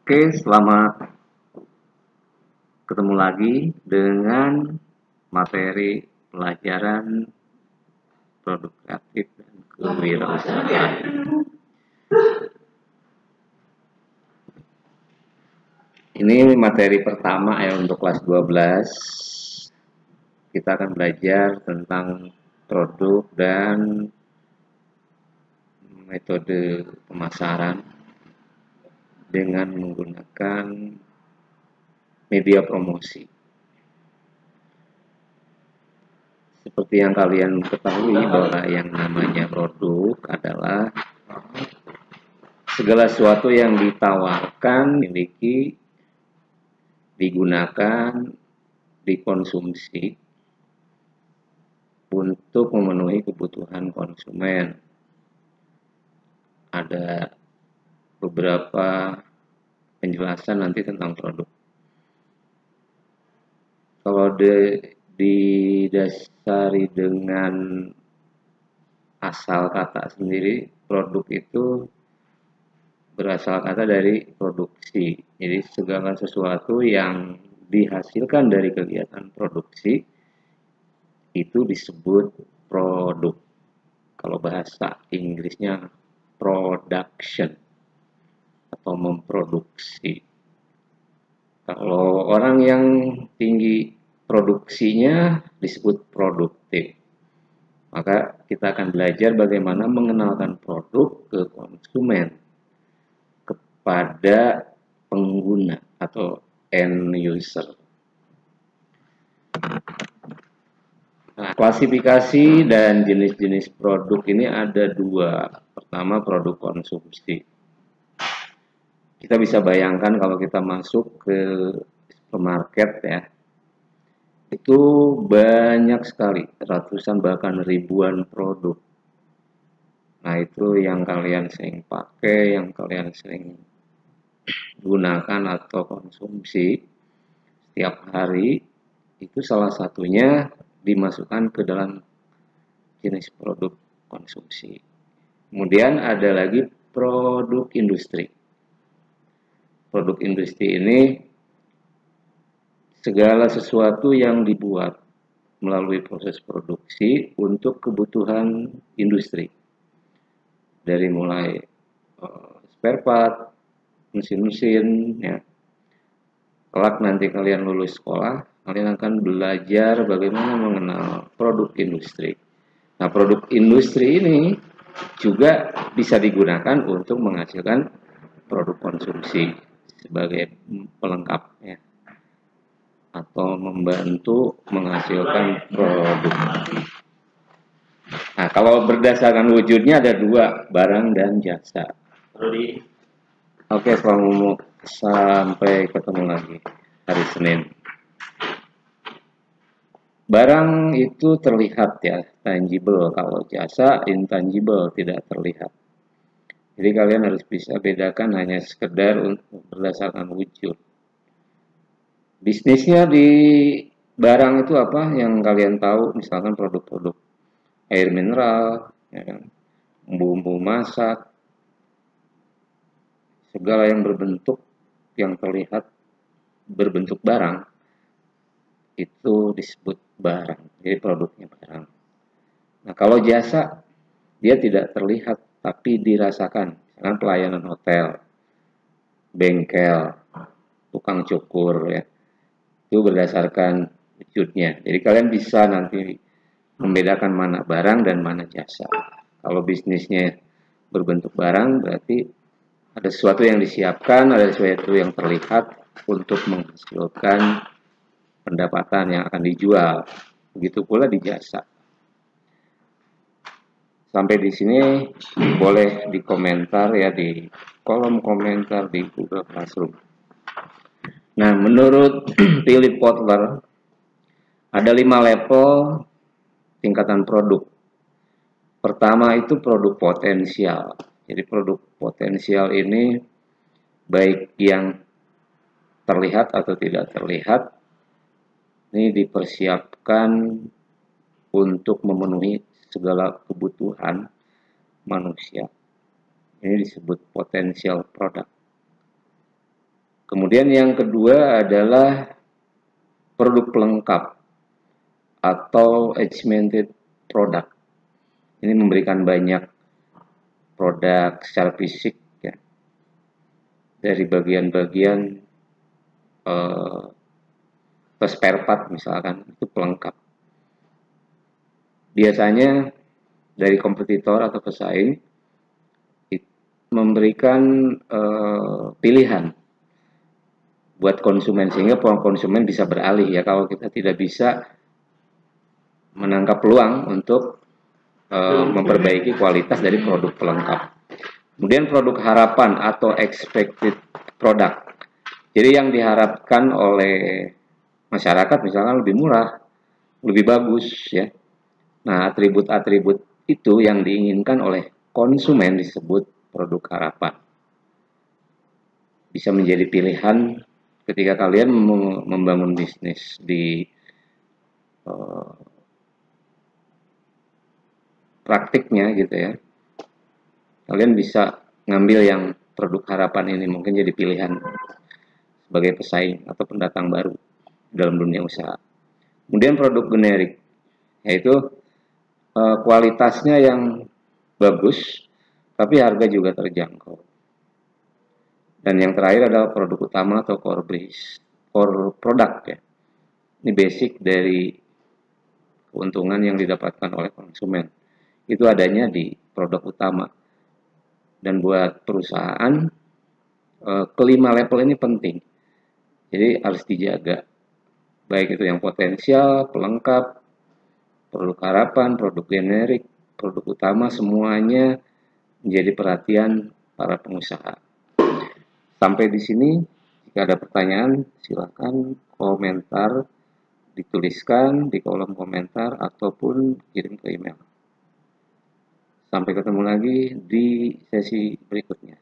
Oke, selamat ketemu lagi dengan materi pelajaran produk kreatif dan kewirausahaan. Ini materi pertama ya untuk kelas 12. Kita akan belajar tentang produk dan metode pemasaran dengan menggunakan media promosi. Seperti yang kalian ketahui bahwa yang namanya produk adalah segala sesuatu yang ditawarkan, dimiliki, digunakan, dikonsumsi untuk memenuhi kebutuhan konsumen. Ada beberapa penjelasan nanti tentang produk. Kalau didasari dengan asal kata sendiri, produk itu berasal kata dari produksi. Jadi segala sesuatu yang dihasilkan dari kegiatan produksi itu disebut produk. Kalau bahasa Inggrisnya production atau memproduksi. Kalau orang yang tinggi produksinya disebut produktif. Maka kita akan belajar bagaimana mengenalkan produk ke konsumen, kepada pengguna atau end user. Nah, klasifikasi dan jenis-jenis produk ini ada dua. Pertama, produk konsumsi. Kita bisa bayangkan kalau kita masuk ke supermarket ya, itu banyak sekali, ratusan bahkan ribuan produk. Nah, itu yang kalian sering pakai, yang kalian sering gunakan atau konsumsi setiap hari, itu salah satunya dimasukkan ke dalam jenis produk konsumsi. Kemudian ada lagi produk industri. Produk industri ini segala sesuatu yang dibuat melalui proses produksi untuk kebutuhan industri. Dari mulai spare part, mesin-mesin, ya. Kelak nanti kalian lulus sekolah, kalian akan belajar bagaimana mengenal produk industri. Nah, produk industri ini juga bisa digunakan untuk menghasilkan produk konsumsi sebagai pelengkap ya, atau membantu menghasilkan produk. Nah, kalau berdasarkan wujudnya ada dua, barang dan jasa. Oke, sampai ketemu lagi hari Senin. Barang itu terlihat ya, tangible. Kalau jasa intangible, tidak terlihat. Jadi kalian harus bisa bedakan hanya sekedar untuk berdasarkan wujud. Bisnisnya di barang itu apa yang kalian tahu? Misalkan produk-produk air mineral, ya kan? Bumbu masak, segala yang berbentuk, yang terlihat berbentuk barang, itu disebut barang. Jadi produknya barang. Nah, kalau jasa, dia tidak terlihat, tapi dirasakan. Misalkan pelayanan hotel, bengkel, tukang cukur, ya. Itu berdasarkan wujudnya. Jadi kalian bisa nanti membedakan mana barang dan mana jasa. Kalau bisnisnya berbentuk barang, berarti ada sesuatu yang disiapkan, ada sesuatu yang terlihat untuk menghasilkan pendapatan yang akan dijual. Begitu pula di jasa. Sampai di sini boleh dikomentar ya di kolom komentar di Google Classroom. Nah, menurut Philip Kotler ada 5 level tingkatan produk. Pertama itu produk potensial. Jadi produk potensial ini baik yang terlihat atau tidak terlihat, ini dipersiapkan untuk memenuhi segala kebutuhan manusia. Ini disebut potensial produk. Kemudian yang kedua adalah produk pelengkap atau augmented product. Ini memberikan banyak produk secara fisik ya, dari bagian-bagian ke spare part misalkan, itu pelengkap. Biasanya dari kompetitor atau pesaing memberikan pilihan buat konsumen, sehingga konsumen bisa beralih ya kalau kita tidak bisa menangkap peluang untuk memperbaiki kualitas dari produk pelengkap. Kemudian produk harapan atau expected product. Jadi yang diharapkan oleh masyarakat misalkan lebih murah, lebih bagus ya. Nah, atribut-atribut itu yang diinginkan oleh konsumen disebut produk harapan. Bisa menjadi pilihan ketika kalian membangun bisnis di praktiknya gitu ya. Kalian bisa ngambil yang produk harapan ini, mungkin jadi pilihan sebagai pesaing atau pendatang baru dalam dunia usaha. Kemudian produk generik, yaitu kualitasnya yang bagus, tapi harga juga terjangkau. Dan yang terakhir adalah produk utama atau core product ya. Ini basic dari keuntungan yang didapatkan oleh konsumen. Itu adanya di produk utama. Dan buat perusahaan, kelima level ini penting. Jadi harus dijaga. Baik itu yang potensial, pelengkap, produk harapan, produk generik, produk utama, semuanya menjadi perhatian para pengusaha. Sampai di sini, jika ada pertanyaan, silakan komentar, dituliskan di kolom komentar ataupun kirim ke email. Sampai ketemu lagi di sesi berikutnya.